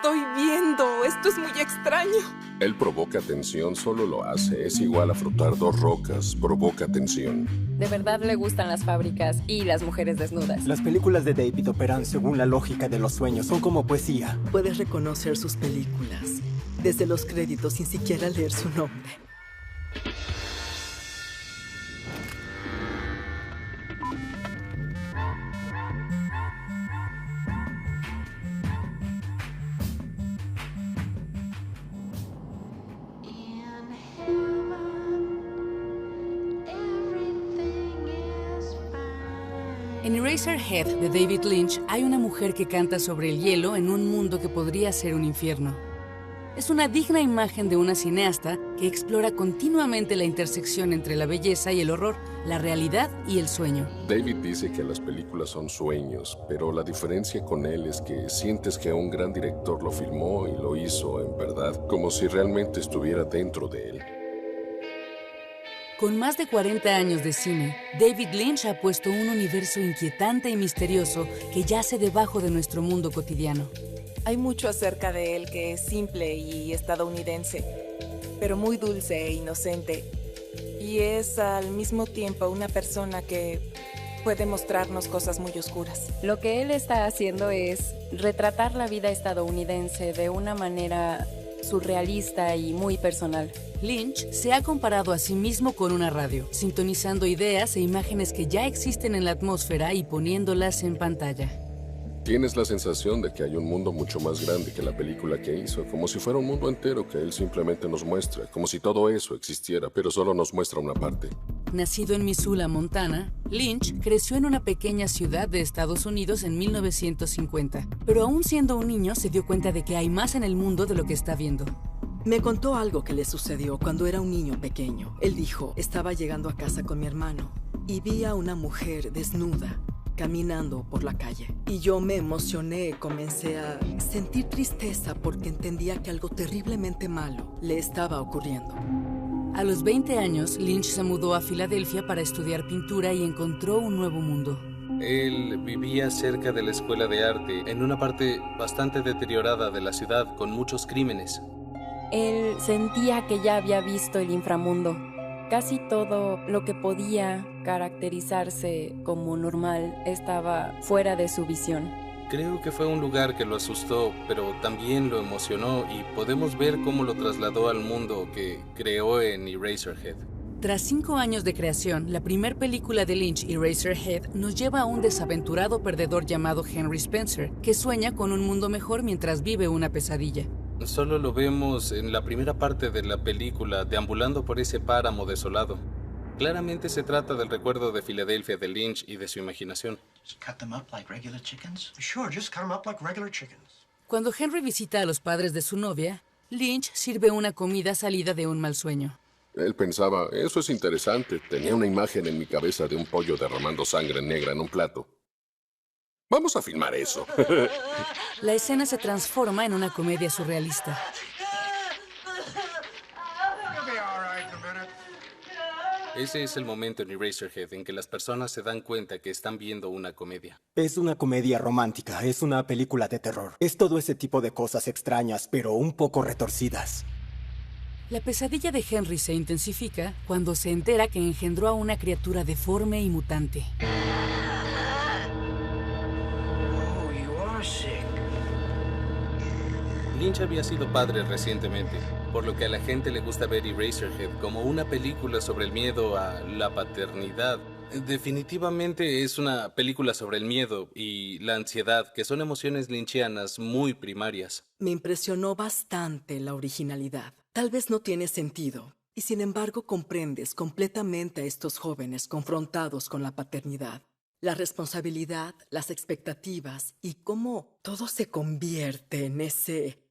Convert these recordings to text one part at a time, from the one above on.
estoy viendo? Esto es muy extraño. Él provoca tensión, solo lo hace. Es igual a frotar dos rocas, provoca tensión. De verdad le gustan las fábricas y las mujeres desnudas. Las películas de David operan según la lógica de los sueños, son como poesía. Puedes reconocer sus películas desde los créditos sin siquiera leer su nombre. En Eraserhead de David Lynch hay una mujer que canta sobre el hielo en un mundo que podría ser un infierno. Es una digna imagen de una cineasta que explora continuamente la intersección entre la belleza y el horror, la realidad y el sueño. David dice que las películas son sueños, pero la diferencia con él es que sientes que un gran director lo filmó y lo hizo en verdad, como si realmente estuviera dentro de él. Con más de 40 años de cine, David Lynch ha puesto un universo inquietante y misterioso que yace debajo de nuestro mundo cotidiano. Hay mucho acerca de él que es simple y estadounidense, pero muy dulce e inocente. Y es al mismo tiempo una persona que puede mostrarnos cosas muy oscuras. Lo que él está haciendo es retratar la vida estadounidense de una manera surrealista y muy personal. Lynch se ha comparado a sí mismo con una radio, sintonizando ideas e imágenes que ya existen en la atmósfera y poniéndolas en pantalla. Tienes la sensación de que hay un mundo mucho más grande que la película que hizo, como si fuera un mundo entero que él simplemente nos muestra, como si todo eso existiera, pero solo nos muestra una parte. Nacido en Missoula, Montana, Lynch creció en una pequeña ciudad de Estados Unidos en 1950, pero aún siendo un niño se dio cuenta de que hay más en el mundo de lo que está viendo. Me contó algo que le sucedió cuando era un niño pequeño. Él dijo, estaba llegando a casa con mi hermano y vi a una mujer desnuda caminando por la calle. Y yo me emocioné, comencé a sentir tristeza porque entendía que algo terriblemente malo le estaba ocurriendo. A los 20 años, Lynch se mudó a Filadelfia para estudiar pintura y encontró un nuevo mundo. Él vivía cerca de la escuela de arte, en una parte bastante deteriorada de la ciudad, con muchos crímenes. Él sentía que ya había visto el inframundo. Casi todo lo que podía caracterizarse como normal estaba fuera de su visión. Creo que fue un lugar que lo asustó, pero también lo emocionó y podemos ver cómo lo trasladó al mundo que creó en Eraserhead. Tras 5 años de creación, la primera película de Lynch, Eraserhead, nos lleva a un desaventurado perdedor llamado Henry Spencer, que sueña con un mundo mejor mientras vive una pesadilla. Solo lo vemos en la primera parte de la película, deambulando por ese páramo desolado. Claramente se trata del recuerdo de Filadelfia de Lynch y de su imaginación. Cuando Henry visita a los padres de su novia, Lynch sirve una comida salida de un mal sueño. Él pensaba, eso es interesante. Tenía una imagen en mi cabeza de un pollo derramando sangre negra en un plato. Vamos a filmar eso. La escena se transforma en una comedia surrealista. Ese es el momento en Eraserhead en que las personas se dan cuenta que están viendo una comedia. Es una comedia romántica, es una película de terror. Es todo ese tipo de cosas extrañas, pero un poco retorcidas. La pesadilla de Henry se intensifica cuando se entera que engendró a una criatura deforme y mutante. Lynch había sido padre recientemente, por lo que a la gente le gusta ver Eraserhead como una película sobre el miedo a la paternidad. Definitivamente es una película sobre el miedo y la ansiedad, que son emociones lynchianas muy primarias. Me impresionó bastante la originalidad. Tal vez no tiene sentido, y sin embargo comprendes completamente a estos jóvenes confrontados con la paternidad. La responsabilidad, las expectativas y cómo todo se convierte en ese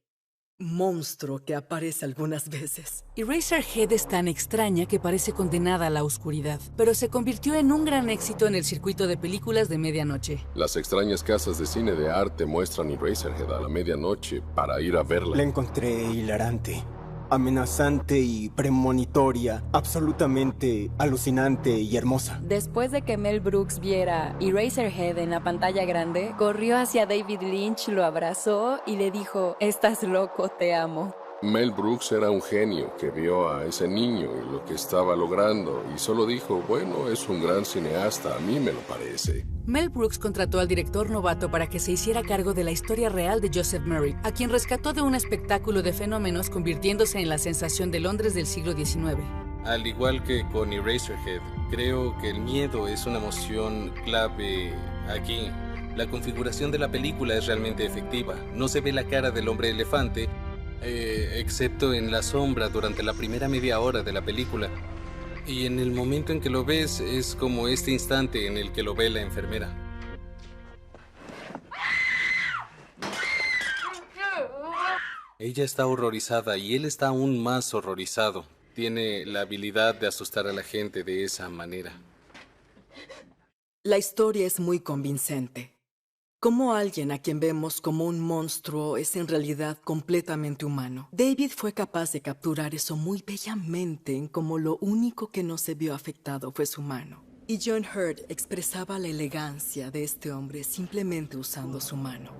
monstruo que aparece algunas veces. Eraserhead es tan extraña que parece condenada a la oscuridad, pero se convirtió en un gran éxito en el circuito de películas de medianoche. Las extrañas casas de cine de arte muestran Eraserhead a la medianoche para ir a verla. La encontré hilarante. amenazante y premonitoria, absolutamente alucinante y hermosa. Después de que Mel Brooks viera Eraserhead en la pantalla grande, corrió hacia David Lynch, lo abrazó y le dijo: "Estás loco, te amo". Mel Brooks era un genio que vio a ese niño y lo que estaba logrando y solo dijo, bueno, es un gran cineasta, a mí me lo parece. Mel Brooks contrató al director novato para que se hiciera cargo de la historia real de Joseph Merrick, a quien rescató de un espectáculo de fenómenos convirtiéndose en la sensación de Londres del siglo XIX. Al igual que con Eraserhead, creo que el miedo es una emoción clave aquí. La configuración de la película es realmente efectiva. No se ve la cara del hombre elefante, excepto en la sombra durante la primera media hora de la película. Y en el momento en que lo ves, es como este instante en el que lo ve la enfermera. Ella está horrorizada y él está aún más horrorizado. Tiene la habilidad de asustar a la gente de esa manera. La historia es muy convincente. Cómo alguien a quien vemos como un monstruo es en realidad completamente humano. David fue capaz de capturar eso muy bellamente en cómo lo único que no se vio afectado fue su mano. Y John Hurt expresaba la elegancia de este hombre simplemente usando su mano.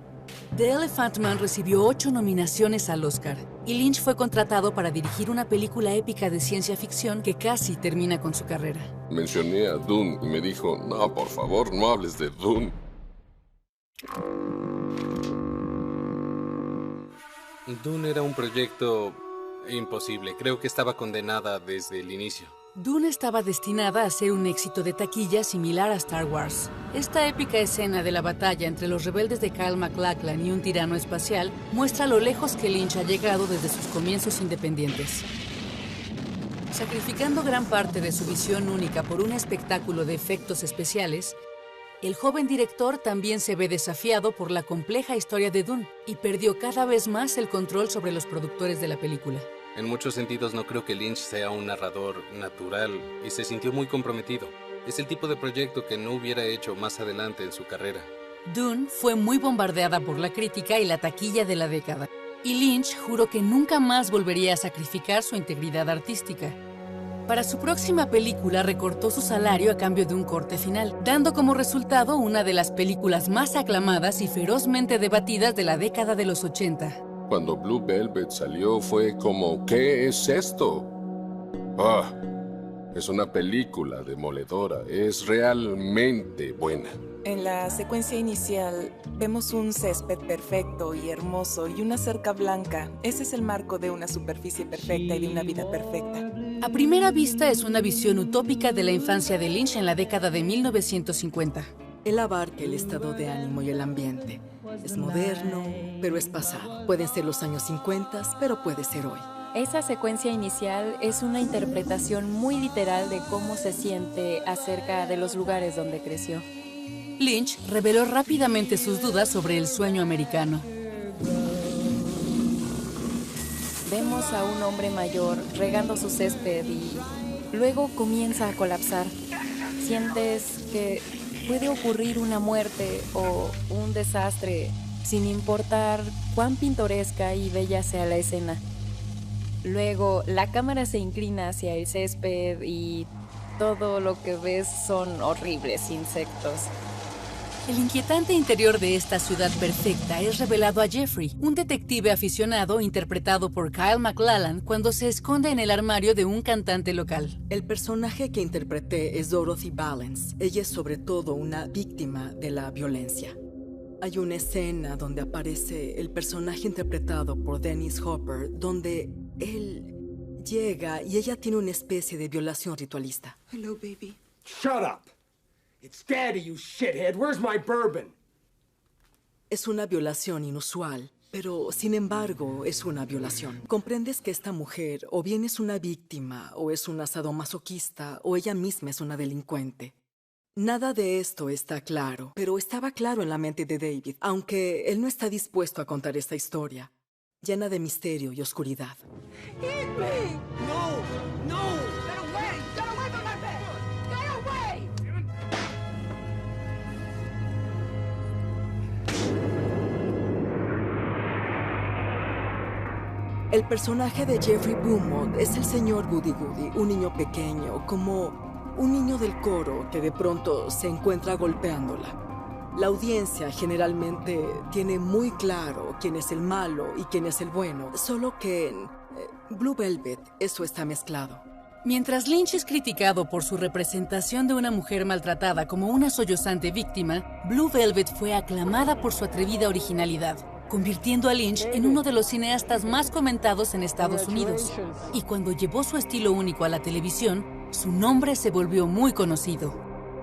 The Elephant Man recibió 8 nominaciones al Oscar y Lynch fue contratado para dirigir una película épica de ciencia ficción que casi termina con su carrera. Mencioné a Dune y me dijo, no, por favor, no hables de Dune. Dune era un proyecto imposible. Creo que estaba condenada desde el inicio. Dune estaba destinada a ser un éxito de taquilla similar a Star Wars. Esta épica escena de la batalla entre los rebeldes de Kyle MacLachlan y un tirano espacial muestra lo lejos que Lynch ha llegado desde sus comienzos independientes. Sacrificando gran parte de su visión única por un espectáculo de efectos especiales, el joven director también se ve desafiado por la compleja historia de Dune y perdió cada vez más el control sobre los productores de la película. En muchos sentidos no creo que Lynch sea un narrador natural y se sintió muy comprometido. Es el tipo de proyecto que no hubiera hecho más adelante en su carrera. Dune fue muy bombardeada por la crítica y la taquilla de la década, y Lynch juró que nunca más volvería a sacrificar su integridad artística. Para su próxima película recortó su salario a cambio de un corte final, dando como resultado una de las películas más aclamadas y ferozmente debatidas de la década de los 80. Cuando Blue Velvet salió fue como, ¿qué es esto? Ah, es una película demoledora, es realmente buena. En la secuencia inicial vemos un césped perfecto y hermoso y una cerca blanca. Ese es el marco de una superficie perfecta y de una vida perfecta. A primera vista es una visión utópica de la infancia de Lynch en la década de 1950. Él abarca el estado de ánimo y el ambiente. Es moderno, pero es pasado. Pueden ser los años 50, pero puede ser hoy. Esa secuencia inicial es una interpretación muy literal de cómo se siente acerca de los lugares donde creció. Lynch reveló rápidamente sus dudas sobre el sueño americano. Vemos a un hombre mayor regando su césped y luego comienza a colapsar. Sientes que puede ocurrir una muerte o un desastre sin importar cuán pintoresca y bella sea la escena. Luego la cámara se inclina hacia el césped y todo lo que ves son horribles insectos. El inquietante interior de esta ciudad perfecta es revelado a Jeffrey, un detective aficionado interpretado por Kyle MacLachlan cuando se esconde en el armario de un cantante local. El personaje que interpreté es Dorothy Valance. Ella es sobre todo una víctima de la violencia. Hay una escena donde aparece el personaje interpretado por Dennis Hopper, donde él llega y ella tiene una especie de violación ritualista. Hello, baby. Shut up! It's Daddy, you shithead. Where's my bourbon? Es una violación inusual, pero sin embargo es una violación. Comprendes que esta mujer o bien es una víctima, o es una sadomasoquista, o ella misma es una delincuente. Nada de esto está claro, pero estaba claro en la mente de David, aunque él no está dispuesto a contar esta historia, llena de misterio y oscuridad. Hit me! No! No! Get away! Get away from my bed! Get away! El personaje de Jeffrey Beaumont es el señor Goody Goody, un niño pequeño, como un niño del coro que de pronto se encuentra golpeándola. La audiencia generalmente tiene muy claro quién es el malo y quién es el bueno, solo que en Blue Velvet eso está mezclado. Mientras Lynch es criticado por su representación de una mujer maltratada como una sollozante víctima, Blue Velvet fue aclamada por su atrevida originalidad, convirtiendo a Lynch en uno de los cineastas más comentados en Estados Unidos. Y cuando llevó su estilo único a la televisión, su nombre se volvió muy conocido.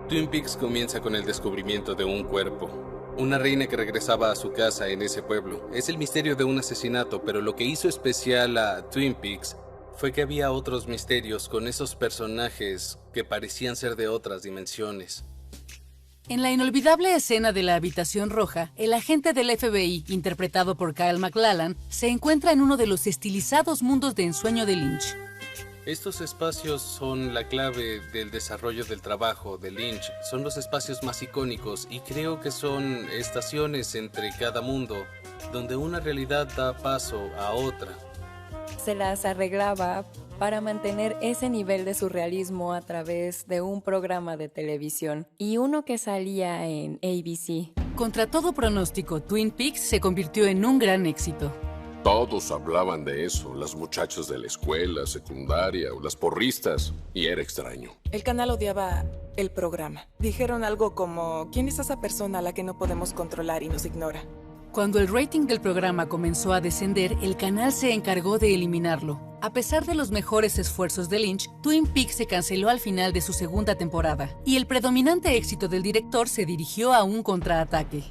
Twin Peaks comienza con el descubrimiento de un cuerpo. Una reina que regresaba a su casa en ese pueblo. Es el misterio de un asesinato, pero lo que hizo especial a Twin Peaks fue que había otros misterios con esos personajes que parecían ser de otras dimensiones. En la inolvidable escena de la habitación roja, el agente del FBI, interpretado por Kyle MacLachlan, se encuentra en uno de los estilizados mundos de ensueño de Lynch. Estos espacios son la clave del desarrollo del trabajo de Lynch. Son los espacios más icónicos y creo que son estaciones entre cada mundo, donde una realidad da paso a otra. Se las arreglaba para mantener ese nivel de surrealismo a través de un programa de televisión y uno que salía en ABC. Contra todo pronóstico, Twin Peaks se convirtió en un gran éxito. Todos hablaban de eso, las muchachas de la escuela, secundaria o las porristas, y era extraño. El canal odiaba el programa. Dijeron algo como, ¿quién es esa persona a la que no podemos controlar y nos ignora? Cuando el rating del programa comenzó a descender, el canal se encargó de eliminarlo. A pesar de los mejores esfuerzos de Lynch, Twin Peaks se canceló al final de su segunda temporada, y el predominante éxito del director se dirigió a un contraataque.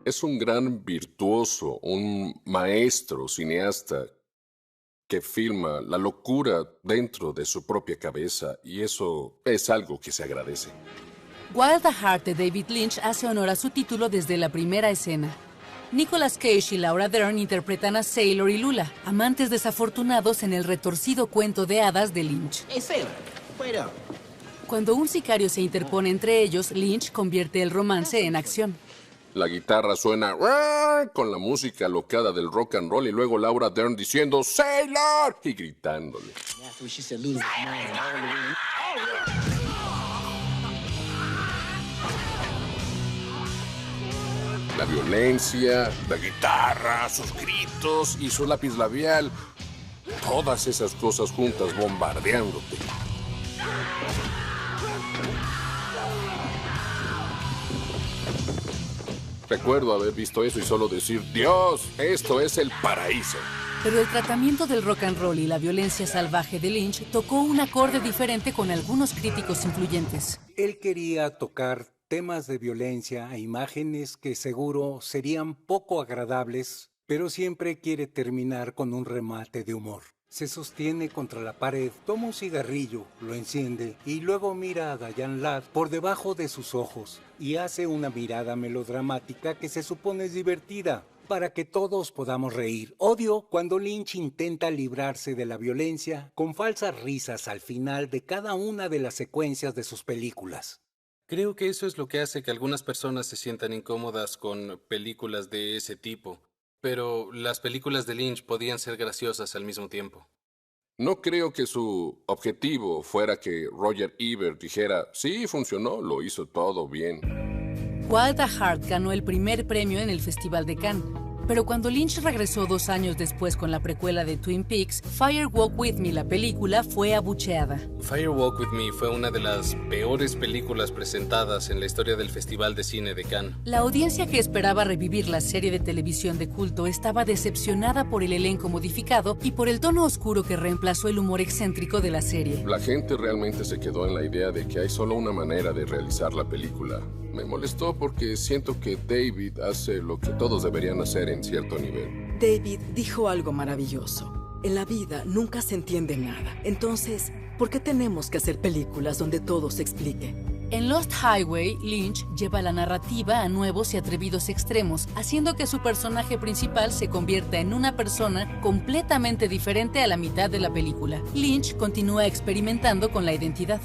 Es un gran virtuoso, un maestro cineasta que filma la locura dentro de su propia cabeza, y eso es algo que se agradece. Wild at Heart de David Lynch hace honor a su título desde la primera escena. Nicolas Cage y Laura Dern interpretan a Sailor y Lula, amantes desafortunados en el retorcido cuento de hadas de Lynch. Hey, Sailor, wait up. Cuando un sicario se interpone entre ellos, Lynch convierte el romance en acción. La guitarra suena con la música alocada del rock and roll y luego Laura Dern diciendo ¡Sailor! Y gritándole. La violencia, la guitarra, sus gritos y su lápiz labial. Todas esas cosas juntas bombardeándote. Recuerdo haber visto eso y solo decir, ¡Dios! Esto es el paraíso. Pero el tratamiento del rock and roll y la violencia salvaje de Lynch tocó un acorde diferente con algunos críticos influyentes. Él quería tocar temas de violencia e imágenes que seguro serían poco agradables, pero siempre quiere terminar con un remate de humor. Se sostiene contra la pared, toma un cigarrillo, lo enciende y luego mira a Diane Ladd por debajo de sus ojos y hace una mirada melodramática que se supone es divertida, para que todos podamos reír. Odio cuando Lynch intenta librarse de la violencia con falsas risas al final de cada una de las secuencias de sus películas. Creo que eso es lo que hace que algunas personas se sientan incómodas con películas de ese tipo. Pero las películas de Lynch podían ser graciosas al mismo tiempo. No creo que su objetivo fuera que Roger Ebert dijera, sí, funcionó, lo hizo todo bien. Wild at Heart ganó el primer premio en el Festival de Cannes. Pero cuando Lynch regresó 2 años después con la precuela de Twin Peaks, Fire Walk With Me, la película, fue abucheada. Fire Walk With Me fue una de las peores películas presentadas en la historia del Festival de Cine de Cannes. La audiencia que esperaba revivir la serie de televisión de culto estaba decepcionada por el elenco modificado y por el tono oscuro que reemplazó el humor excéntrico de la serie. La gente realmente se quedó en la idea de que hay solo una manera de realizar la película. Me molestó porque siento que David hace lo que todos deberían hacer en cierto nivel. David dijo algo maravilloso. En la vida nunca se entiende nada. Entonces, ¿por qué tenemos que hacer películas donde todo se explique? En Lost Highway, Lynch lleva la narrativa a nuevos y atrevidos extremos, haciendo que su personaje principal se convierta en una persona completamente diferente a la mitad de la película. Lynch continúa experimentando con la identidad.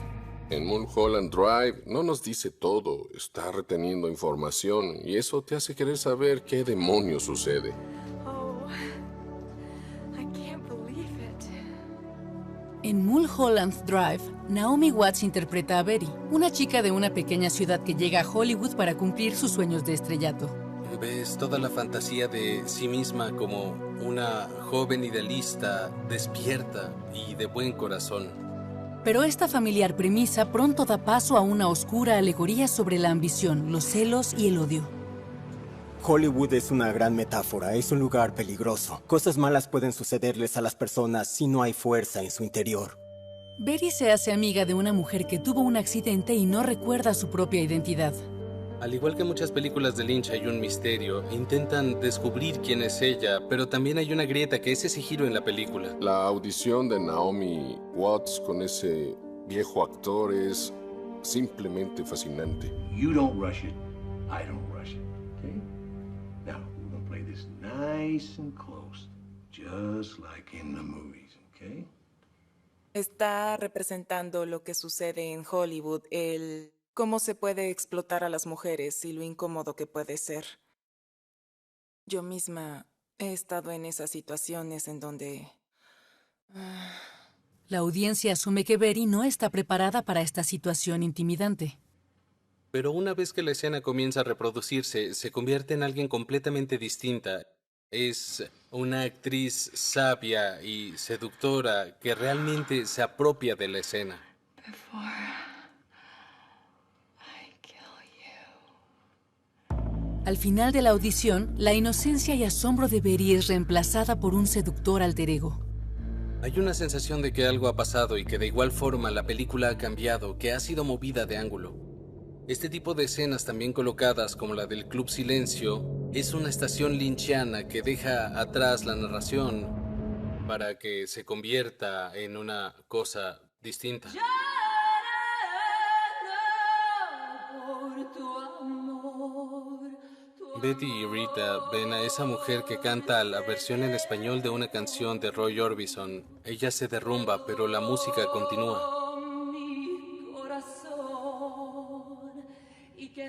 En Mulholland Drive no nos dice todo, está reteniendo información y eso te hace querer saber qué demonios sucede. En Mulholland Drive, Naomi Watts interpreta a Betty, una chica de una pequeña ciudad que llega a Hollywood para cumplir sus sueños de estrellato. Ves toda la fantasía de sí misma como una joven idealista, despierta y de buen corazón. Pero esta familiar premisa pronto da paso a una oscura alegoría sobre la ambición, los celos y el odio. Hollywood es una gran metáfora, es un lugar peligroso. Cosas malas pueden sucederles a las personas si no hay fuerza en su interior. Betty se hace amiga de una mujer que tuvo un accidente y no recuerda su propia identidad. Al igual que muchas películas de Lynch hay un misterio, intentan descubrir quién es ella, pero también hay una grieta que es ese giro en la película. La audición de Naomi Watts con ese viejo actor es simplemente fascinante. You don't rush it, I don't rush it, okay? Now, we're gonna play this nice and close, just like in the movies, okay? Está representando lo que sucede en Hollywood, el cómo se puede explotar a las mujeres y lo incómodo que puede ser. Yo misma he estado en esas situaciones en donde... La audiencia asume que Betty no está preparada para esta situación intimidante. Pero una vez que la escena comienza a reproducirse, se convierte en alguien completamente distinta. Es una actriz sabia y seductora que realmente se apropia de la escena. Al final de la audición, la inocencia y asombro de Betty es reemplazada por un seductor alter ego. Hay una sensación de que algo ha pasado y que de igual forma la película ha cambiado, que ha sido movida de ángulo. Este tipo de escenas también colocadas como la del Club Silencio es una estación lynchiana que deja atrás la narración para que se convierta en una cosa distinta. Betty y Rita ven a esa mujer que canta la versión en español de una canción de Roy Orbison. Ella se derrumba, pero la música continúa.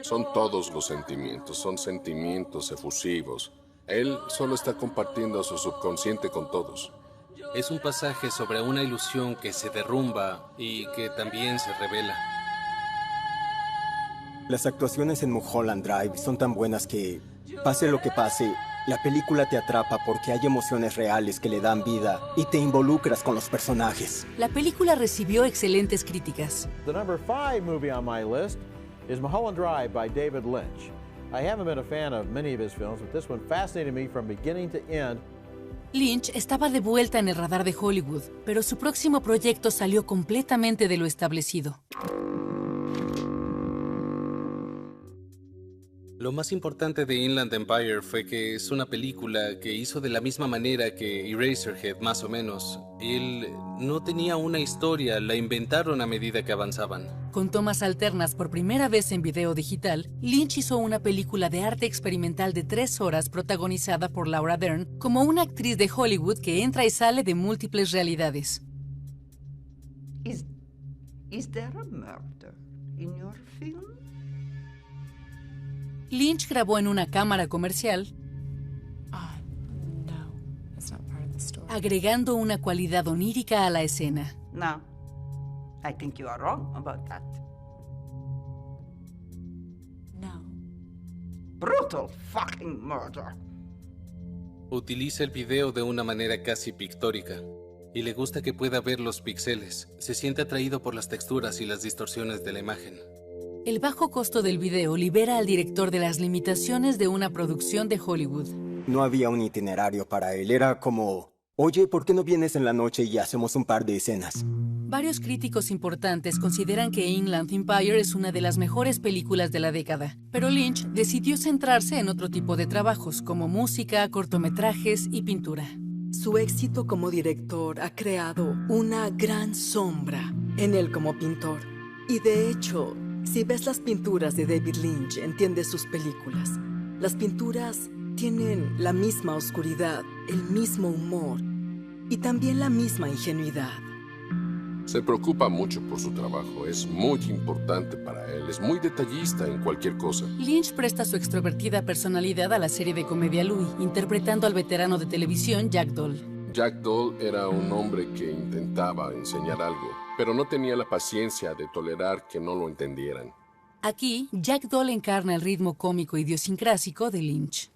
Son todos los sentimientos, son sentimientos efusivos. Él solo está compartiendo su subconsciente con todos. Es un pasaje sobre una ilusión que se derrumba y que también se revela. Las actuaciones en Mulholland Drive son tan buenas que, pase lo que pase, la película te atrapa porque hay emociones reales que le dan vida y te involucras con los personajes. La película recibió excelentes críticas. The number 5 movie on my list is Mulholland Drive by David Lynch. I haven't been a fan of many of his films, but this one fascinated me from beginning to end. Lynch estaba de vuelta en el radar de Hollywood, pero su próximo proyecto salió completamente de lo establecido. Lo más importante de Inland Empire fue que es una película que hizo de la misma manera que Eraserhead, más o menos. Él no tenía una historia, la inventaron a medida que avanzaban. Con tomas alternas por primera vez en video digital, Lynch hizo una película de arte experimental de 3 horas protagonizada por Laura Dern como una actriz de Hollywood que entra y sale de múltiples realidades. Is there a murder in your film? Lynch grabó en una cámara comercial, agregando una cualidad onírica a la escena. No, I think you are wrong about that. No. Brutal fucking murder. Utiliza el video de una manera casi pictórica y le gusta que pueda ver los píxeles. Se siente atraído por las texturas y las distorsiones de la imagen. El bajo costo del video libera al director de las limitaciones de una producción de Hollywood. No había un itinerario para él, era como, oye, ¿por qué no vienes en la noche y hacemos un par de escenas? Varios críticos importantes consideran que Inland Empire es una de las mejores películas de la década, pero Lynch decidió centrarse en otro tipo de trabajos, como música, cortometrajes y pintura. Su éxito como director ha creado una gran sombra en él como pintor. Y de hecho, si ves las pinturas de David Lynch, entiendes sus películas. Las pinturas tienen la misma oscuridad, el mismo humor y también la misma ingenuidad. Se preocupa mucho por su trabajo, es muy importante para él, es muy detallista en cualquier cosa. Lynch presta su extrovertida personalidad a la serie de comedia Louis, interpretando al veterano de televisión Jack Doll. Jack Doll era un hombre que intentaba enseñar algo, pero no tenía la paciencia de tolerar que no lo entendieran. Aquí, Jack Doll encarna el ritmo cómico idiosincrásico de Lynch.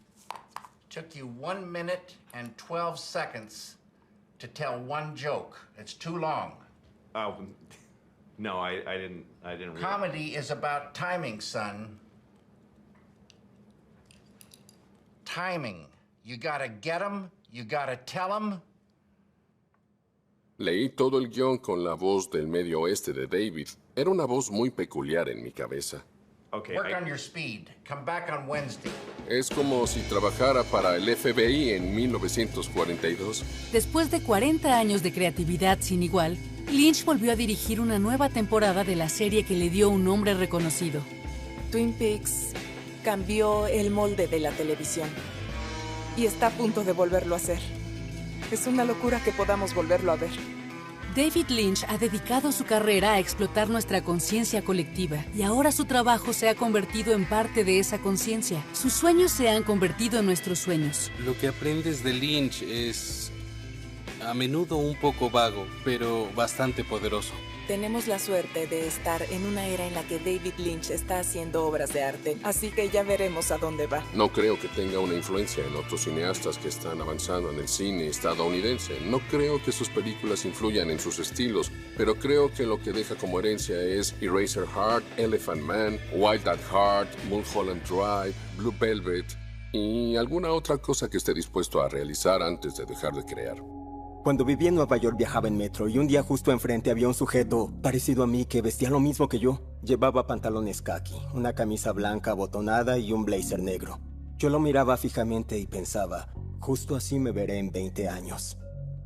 Took you 1 minute and 12 seconds to tell one joke. It's too long. Oh, no, I didn't read. Comedy is about timing, son. Timing. You gotta get 'em, you gotta tell 'em. Leí todo el guión con la voz del Medio Oeste de David. Era una voz muy peculiar en mi cabeza. Okay, Work on your speed. Come back on Wednesday. Es como si trabajara para el FBI en 1942. Después de 40 años de creatividad sin igual, Lynch volvió a dirigir una nueva temporada de la serie que le dio un nombre reconocido. Twin Peaks cambió el molde de la televisión y está a punto de volverlo a hacer. Es una locura que podamos volverlo a ver. David Lynch ha dedicado su carrera a explotar nuestra conciencia colectiva y ahora su trabajo se ha convertido en parte de esa conciencia. Sus sueños se han convertido en nuestros sueños. Lo que aprendes de Lynch es a menudo un poco vago, pero bastante poderoso. Tenemos la suerte de estar en una era en la que David Lynch está haciendo obras de arte, así que ya veremos a dónde va. No creo que tenga una influencia en otros cineastas que están avanzando en el cine estadounidense. No creo que sus películas influyan en sus estilos, pero creo que lo que deja como herencia es Eraserheart, Elephant Man, Wild at Heart, Mulholland Drive, Blue Velvet y alguna otra cosa que esté dispuesto a realizar antes de dejar de crear. Cuando vivía en Nueva York viajaba en metro y un día justo enfrente había un sujeto parecido a mí que vestía lo mismo que yo. Llevaba pantalones khaki, una camisa blanca abotonada y un blazer negro. Yo lo miraba fijamente y pensaba, justo así me veré en 20 años.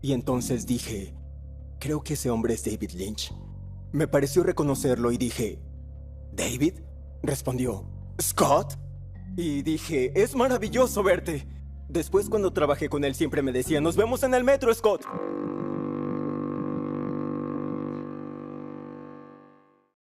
Y entonces dije, creo que ese hombre es David Lynch. Me pareció reconocerlo y dije, ¿David? Respondió, ¿Scott? Y dije, es maravilloso verte. Después, cuando trabajé con él, siempre me decía, nos vemos en el metro, Scott.